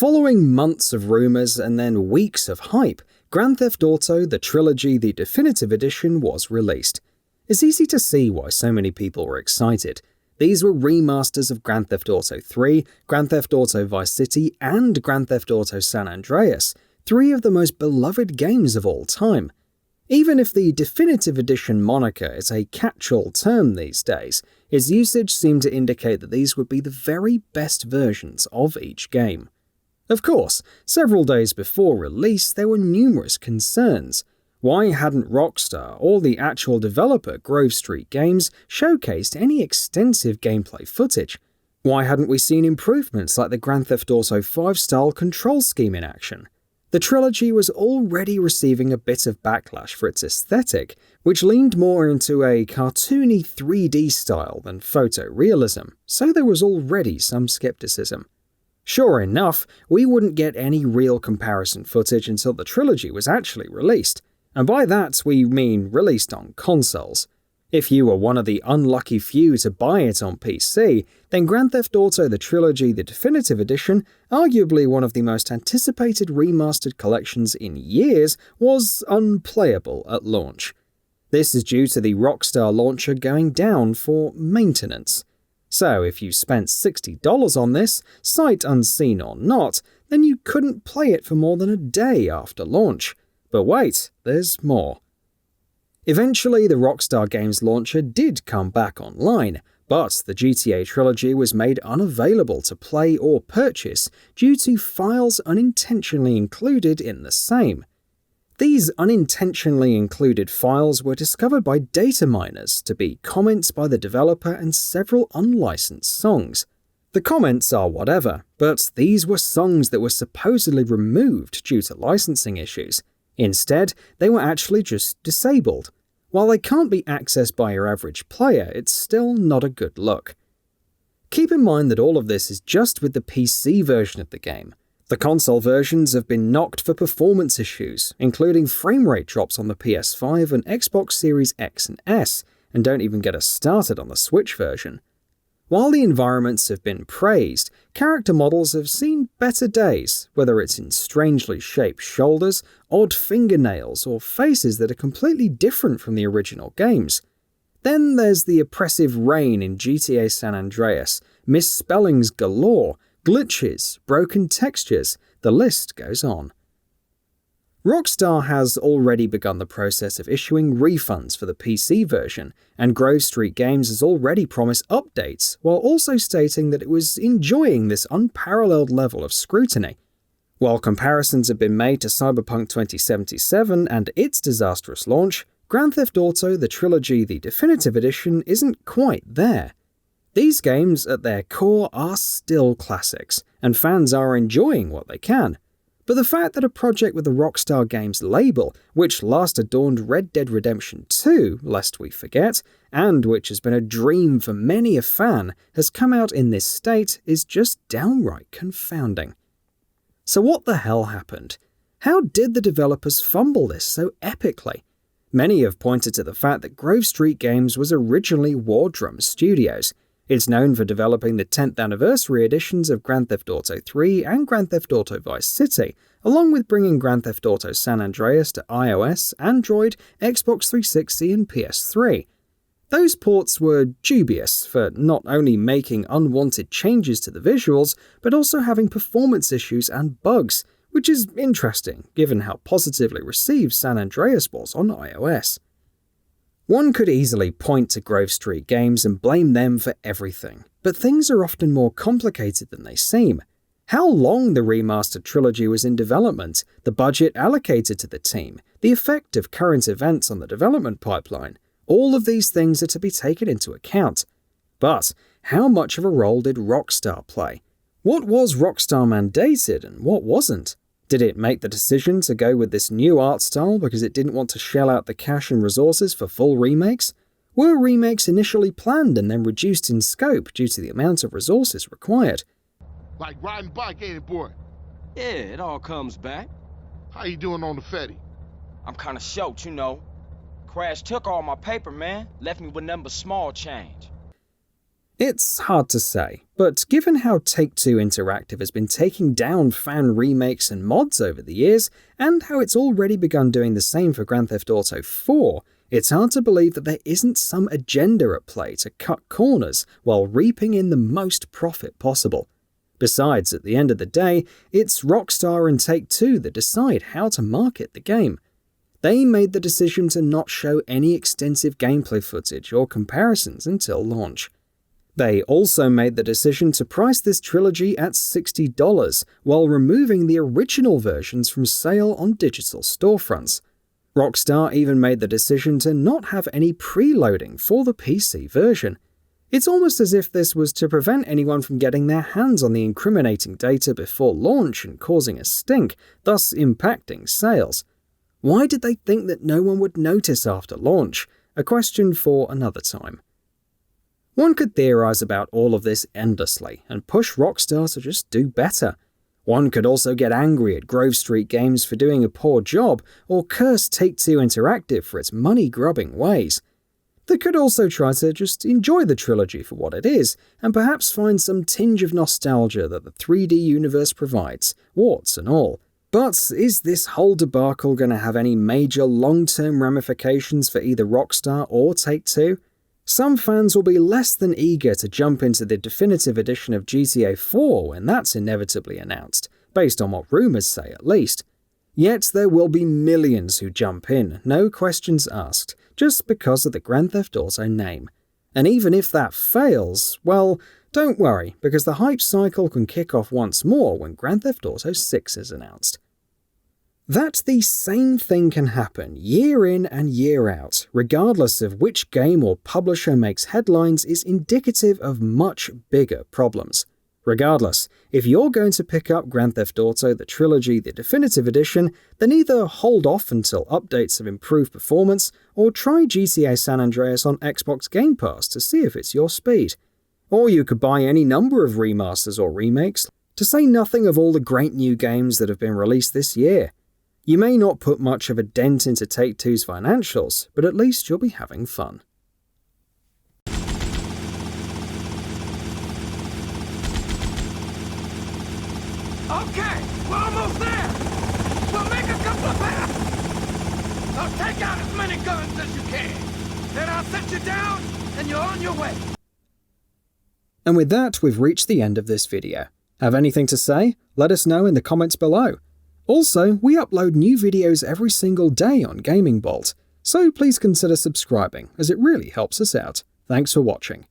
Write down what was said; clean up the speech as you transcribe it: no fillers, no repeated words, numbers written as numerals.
Following months of rumours and then weeks of hype, Grand Theft Auto: The Trilogy, the Definitive Edition was released. It's easy to see why so many people were excited. These were remasters of Grand Theft Auto 3, Grand Theft Auto Vice City, and Grand Theft Auto San Andreas, three of the most beloved games of all time. Even if the Definitive Edition moniker is a catch-all term these days, its usage seemed to indicate that these would be the very best versions of each game. Of course, several days before release, there were numerous concerns. Why hadn't Rockstar or the actual developer Grove Street Games showcased any extensive gameplay footage? Why hadn't we seen improvements like the Grand Theft Auto 5 style control scheme in action? The trilogy was already receiving a bit of backlash for its aesthetic, which leaned more into a cartoony 3D style than photo-realism, so there was already some skepticism. Sure enough, we wouldn't get any real comparison footage until the trilogy was actually released, and by that we mean released on consoles. If you were one of the unlucky few to buy it on PC, then Grand Theft Auto: The Trilogy, the Definitive Edition, arguably one of the most anticipated remastered collections in years, was unplayable at launch. This is due to the Rockstar launcher going down for maintenance. So if you spent $60 on this, sight unseen or not, then you couldn't play it for more than a day after launch. But wait, there's more. Eventually, the Rockstar Games launcher did come back online, but the GTA Trilogy was made unavailable to play or purchase due to files unintentionally included in the same. These unintentionally included files were discovered by data miners to be comments by the developer and several unlicensed songs. The comments are whatever, but these were songs that were supposedly removed due to licensing issues. Instead, they were actually just disabled. While they can't be accessed by your average player, it's still not a good look. Keep in mind that all of this is just with the PC version of the game. The console versions have been knocked for performance issues, including frame rate drops on the PS5 and Xbox Series X and S, and don't even get us started on the Switch version. While the environments have been praised, character models have seen better days, whether it's in strangely shaped shoulders, odd fingernails, or faces that are completely different from the original games. Then there's the oppressive rain in GTA San Andreas, misspellings galore, glitches, broken textures, the list goes on. Rockstar has already begun the process of issuing refunds for the PC version, and Grove Street Games has already promised updates, while also stating that it was enjoying this unparalleled level of scrutiny. While comparisons have been made to Cyberpunk 2077 and its disastrous launch, Grand Theft Auto: The Trilogy, the Definitive Edition isn't quite there. These games, at their core, are still classics, and fans are enjoying what they can. But the fact that a project with the Rockstar Games label, which last adorned Red Dead Redemption 2, lest we forget, and which has been a dream for many a fan, has come out in this state is just downright confounding. So what the hell happened? How did the developers fumble this so epically? Many have pointed to the fact that Grove Street Games was originally War Drum Studios. It's known for developing the 10th anniversary editions of Grand Theft Auto 3 and Grand Theft Auto Vice City, along with bringing Grand Theft Auto San Andreas to iOS, Android, Xbox 360 and PS3. Those ports were dubious for not only making unwanted changes to the visuals, but also having performance issues and bugs, which is interesting given how positively received San Andreas was on iOS. One could easily point to Grove Street Games and blame them for everything, but things are often more complicated than they seem. How long the remastered trilogy was in development, the budget allocated to the team, the effect of current events on the development pipeline, all of these things are to be taken into account. But how much of a role did Rockstar play? What was Rockstar mandated and what wasn't? Did it make the decision to go with this new art style because it didn't want to shell out the cash and resources for full remakes? Were remakes initially planned and then reduced in scope due to the amount of resources required? Like riding bike, ain't it, boy? Yeah, it all comes back. How you doing on the Fetty? I'm kinda short, you know. Crash took all my paper, man. Left me with nothing but small change. It's hard to say, but given how Take-Two Interactive has been taking down fan remakes and mods over the years, and how it's already begun doing the same for Grand Theft Auto 4, it's hard to believe that there isn't some agenda at play to cut corners while reaping in the most profit possible. Besides, at the end of the day, it's Rockstar and Take-Two that decide how to market the game. They made the decision to not show any extensive gameplay footage or comparisons until launch. They also made the decision to price this trilogy at $60 while removing the original versions from sale on digital storefronts. Rockstar even made the decision to not have any preloading for the PC version. It's almost as if this was to prevent anyone from getting their hands on the incriminating data before launch and causing a stink, thus impacting sales. Why did they think that no one would notice after launch? A question for another time. One could theorize about all of this endlessly and push Rockstar to just do better. One could also get angry at Grove Street Games for doing a poor job, or curse Take-Two Interactive for its money-grubbing ways. They could also try to just enjoy the trilogy for what it is, and perhaps find some tinge of nostalgia that the 3D universe provides, warts and all. But is this whole debacle going to have any major long-term ramifications for either Rockstar or Take-Two? Some fans will be less than eager to jump into the definitive edition of GTA 4 when that's inevitably announced, based on what rumors say at least. Yet there will be millions who jump in, no questions asked, just because of the Grand Theft Auto name. And even if that fails, well, don't worry, because the hype cycle can kick off once more when Grand Theft Auto 6 is announced. That the same thing can happen year in and year out, regardless of which game or publisher makes headlines, is indicative of much bigger problems. Regardless, if you're going to pick up Grand Theft Auto the Trilogy the Definitive Edition, then either hold off until updates have improved performance, or try GTA San Andreas on Xbox Game Pass to see if it's your speed. Or you could buy any number of remasters or remakes, to say nothing of all the great new games that have been released this year. You may not put much of a dent into Take-Two's financials, but at least you'll be having fun. Okay, we're almost there. We'll make a couple of passes. So take out as many guns as you can. Then I'll set you down, and you're on your way. And with that, we've reached the end of this video. Have anything to say? Let us know in the comments below. Also, we upload new videos every single day on Gaming Bolt, so please consider subscribing, as it really helps us out. Thanks for watching.